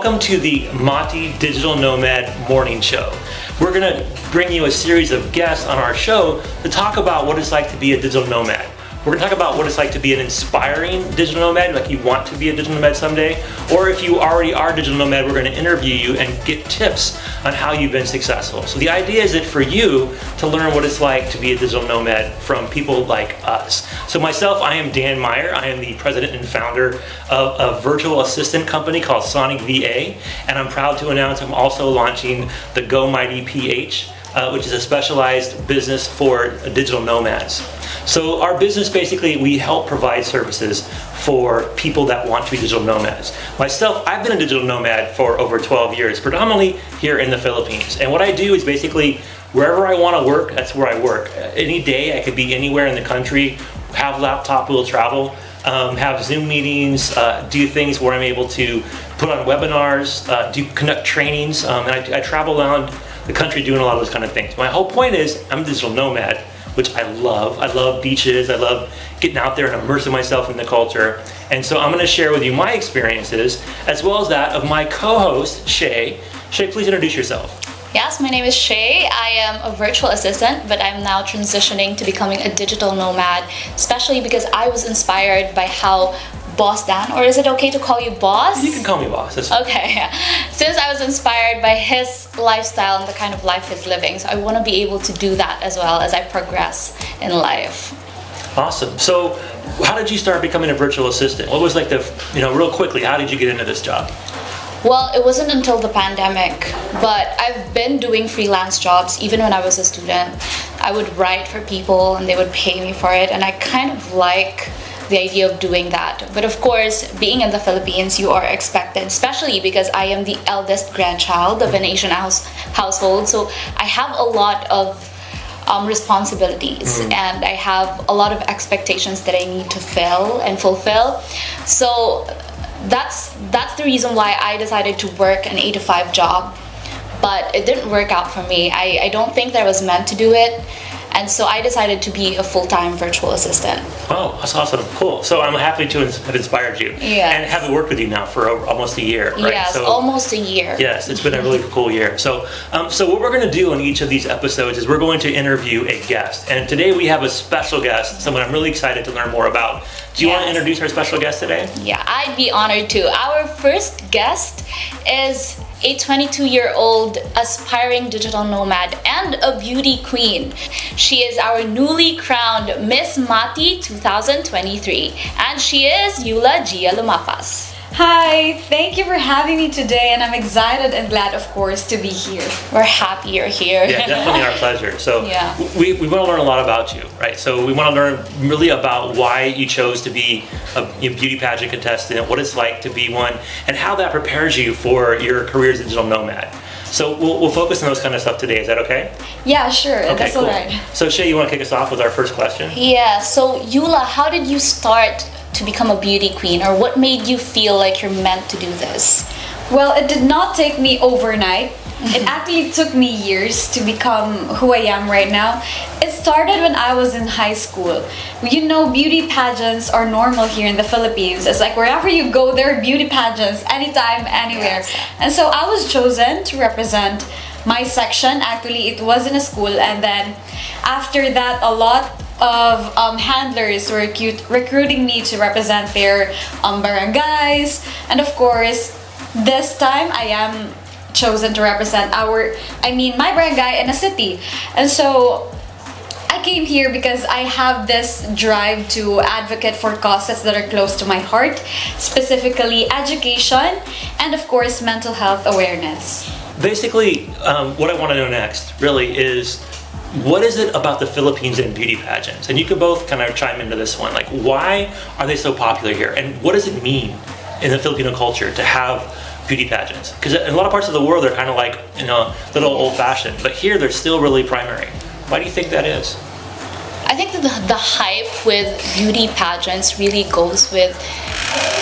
Welcome to the Mati Digital Nomad Morning Show. We're going to bring you a series of guests on our show to talk about what it's like to be a digital nomad. We're going to talk about what it's like to be an inspiring digital nomad, like you want to be a digital nomad someday, or if you already are a digital nomad, we're going to interview you and get tips on how you've been successful. So the idea is that for you to learn what it's like to be a digital nomad from people like us. So myself, I am Dan Meyer. I am the president and founder of a virtual assistant company called Sonic VA, and I'm proud to announce I'm also launching the Go Mighty PH, which is a specialized business for digital nomads. So our business, basically, we help provide services for people that want to be digital nomads. Myself, I've been a digital nomad for over 12 years, predominantly here in the Philippines. And what I do is basically wherever I want to work, that's where I work. Any day, I could be anywhere in the country, have a laptop, will travel, have Zoom meetings, do things where I'm able to put on webinars, conduct trainings, and I travel around the country doing a lot of those kind of things. My whole point is I'm a digital nomad, which I love. I love beaches. I love getting out there and immersing myself in the culture. And so I'm going to share with you my experiences as well as that of my co-host, Shay. Shay, please introduce yourself. Yes, my name is Shay. I am a virtual assistant, but I'm now transitioning to becoming a digital nomad, especially because I was inspired by how Boss Dan, or is it okay to call you boss? You can call me boss. That's okay. Since I was inspired by his lifestyle and the kind of life he's living, so I want to be able to do that as well as I progress in life. Awesome. So how did you start becoming a virtual assistant? What was like real quickly, how did you get into this job? Well, it wasn't until the pandemic, but I've been doing freelance jobs even when I was a student. I would write for people and they would pay me for it, and I kind of like the idea of doing that. But of course, being in the Philippines, you are expected, especially because I am the eldest grandchild of an Asian household, so I have a lot of responsibilities and I have a lot of expectations that I need to fill and fulfill. So that's the reason why I decided to work an 8-to-5 job, but it didn't work out for me. I don't think that I was meant to do it, and so I decided to be a full-time virtual assistant. Oh, that's awesome. Cool. So I'm happy to have inspired you. Yes. And have worked with you now for almost a year, right? Yes, almost a year. Yes, it's been a really cool year. So what we're going to do in each of these episodes is we're going to interview a guest. And today we have a special guest, someone I'm really excited to learn more about. Do you want to introduce our special guest today? Yeah, I'd be honored to. Our first guest is a 22-year-old aspiring digital nomad and a beauty queen. She is our newly crowned Miss Mati 2023, and she is Yula Gia Lumapas. Hi, thank you for having me today, and I'm excited and glad, of course, to be here. We're happy you're here. Yeah, definitely our pleasure. So yeah. we want to learn a lot about you, right? So we want to learn really about why you chose to be a beauty pageant contestant, what it's like to be one, and how that prepares you for your career as a digital nomad. So we'll focus on those kind of stuff today. Is that okay? Yeah, sure. Okay, that's cool. all right. So Shay, you want to kick us off with our first question? Yeah, so Yula, how did you start to become a beauty queen, or what made you feel like you're meant to do this? Well, it did not take me overnight. It actually took me years to become who I am right now. It started when I was in high school. You know, beauty pageants are normal here in the Philippines. It's like wherever you go, there are beauty pageants, anytime, anywhere. Yes. And so I was chosen to represent my section. Actually, it was in a school, and then after that, a lot of handlers were recruiting me to represent their barangays, and of course this time I am chosen to represent my barangay in a city. And so I came here because I have this drive to advocate for causes that are close to my heart, specifically education and of course mental health awareness. Basically, what I want to know next really is, what is it about the Philippines and beauty pageants? And you can both kind of chime into this one. Like, why are they so popular here? And what does it mean in the Filipino culture to have beauty pageants? Because in a lot of parts of the world, they're kind of like, little old-fashioned. But here, they're still really primary. Why do you think that is? I think that the hype with beauty pageants really goes with,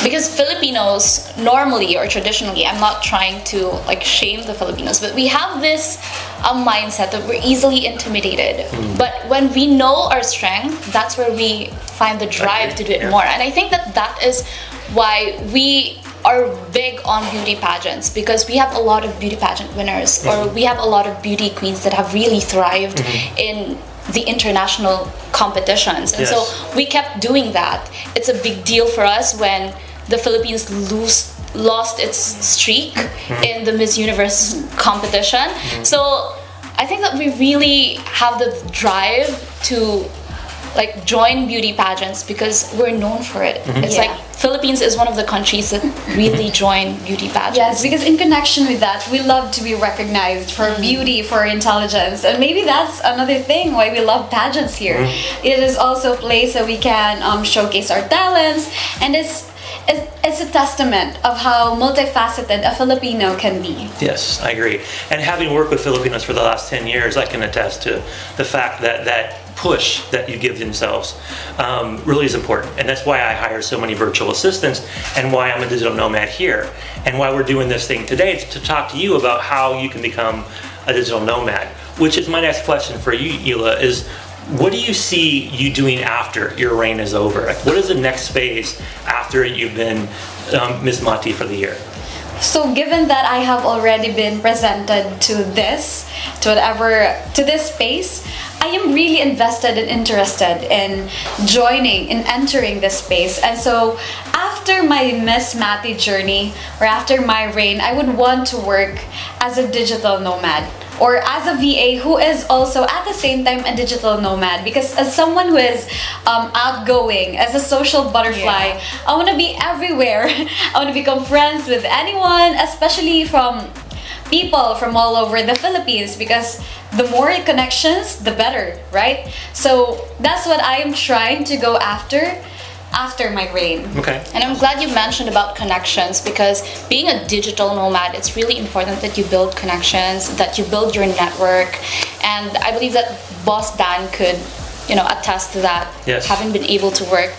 because Filipinos normally or traditionally, I'm not trying to shame the Filipinos, but we have this mindset that we're easily intimidated. But when we know our strength, that's where we find the drive to do it more. And I think that is why we are big on beauty pageants because we have a lot of beauty pageant winners, or we have a lot of beauty queens that have really thrived in the international competitions. And so we kept doing that. It's a big deal for us when the Philippines lost its streak in the Miss Universe competition. So I think that we really have the drive to like join beauty pageants because we're known for it. It's like Philippines is one of the countries that really join beauty pageants. Yes, because in connection with that, we love to be recognized for beauty, for intelligence, and maybe that's another thing why we love pageants here. It is also a place that we can showcase our talents, and it's a testament of how multifaceted a Filipino can be. Yes, I agree. And having worked with Filipinos for the last 10 years, I can attest to the fact that that push that you give themselves really is important. And that's why I hire so many virtual assistants and why I'm a digital nomad here. And why we're doing this thing today is to talk to you about how you can become a digital nomad, which is my next question for you, Hila, is what do you see you doing after your reign is over? Like, what is the next phase after you've been Ms. Mati for the year? So given that I have already been presented to this space, I am really invested and interested in entering this space. And so after my Miss Mati journey, or after my reign, I would want to work as a digital nomad, or as a VA who is also at the same time a digital nomad. Because as someone who is outgoing, as a social butterfly, I want to be everywhere. I want to become friends with anyone, especially from people from all over the Philippines, because the more connections, the better, right? So that's what I am trying to go after my reign. Okay. And I'm glad you mentioned about connections, because being a digital nomad, it's really important that you build connections, that you build your network. And I believe that Boss Dan could, attest to that, having been able to work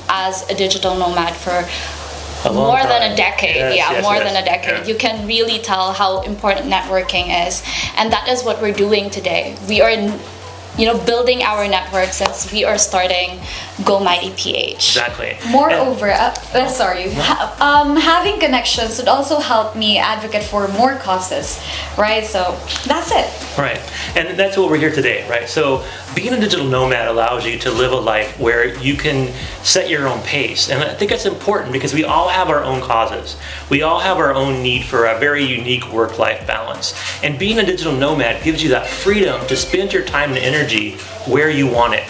as a digital nomad for more than a decade. More than a decade. You can really tell how important networking is. And that is what we're doing today. We are building our network since we are starting Go Mighty PH. Exactly. Moreover, having connections would also help me advocate for more causes, right? So that's it. Right. And that's what we're here today, right? So being a digital nomad allows you to live a life where you can set your own pace. And I think that's important because we all have our own causes. We all have our own need for a very unique work-life balance. And being a digital nomad gives you that freedom to spend your time and energy where you want it.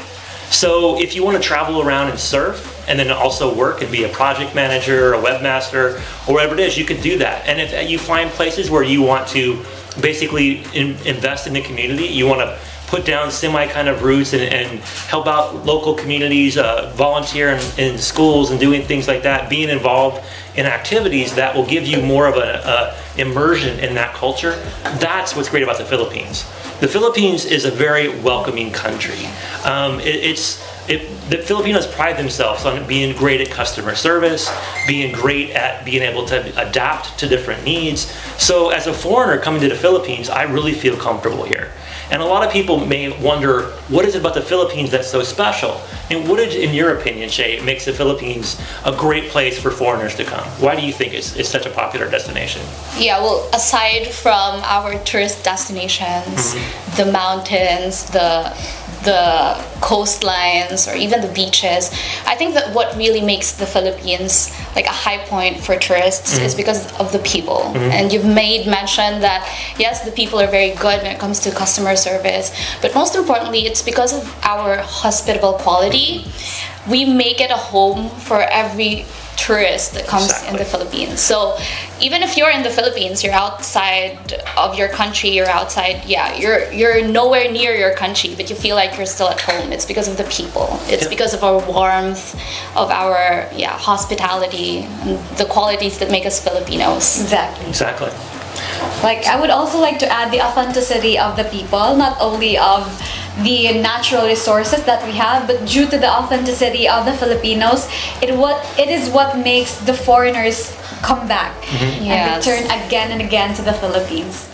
So if you want to travel around and surf and then also work and be a project manager, a webmaster, or whatever it is, you can do that. And if you find places where you want to basically invest in the community, you want to put down semi kind of roots and help out local communities, volunteer in schools and doing things like that, being involved in activities that will give you more of an immersion in that culture. That's what's great about the Philippines. The Philippines is a very welcoming country. The Filipinos pride themselves on being great at customer service, being great at being able to adapt to different needs. So as a foreigner coming to the Philippines, I really feel comfortable here. And a lot of people may wonder, what is it about the Philippines that's so special? And what is, in your opinion, Shay, makes the Philippines a great place for foreigners to come? Why do you think it's such a popular destination? Yeah, well, aside from our tourist destinations, the mountains, the coastlines, or even the beaches, I think that what really makes the Philippines like a high point for tourists is because of the people. And you've made mention that yes, the people are very good when it comes to customer service, but most importantly, it's because of our hospitable quality. We make it a home for every tourist that comes in the Philippines. So even if you're in the Philippines, you're outside of your country, you're nowhere near your country, but you feel like you're still at home. It's because of the people. It's because of our warmth, of our hospitality, and the qualities that make us Filipinos. Exactly. Like, I would also like to add the authenticity of the people, not only of the natural resources that we have, but due to the authenticity of the Filipinos, it is what makes the foreigners come back and return again and again to the Philippines.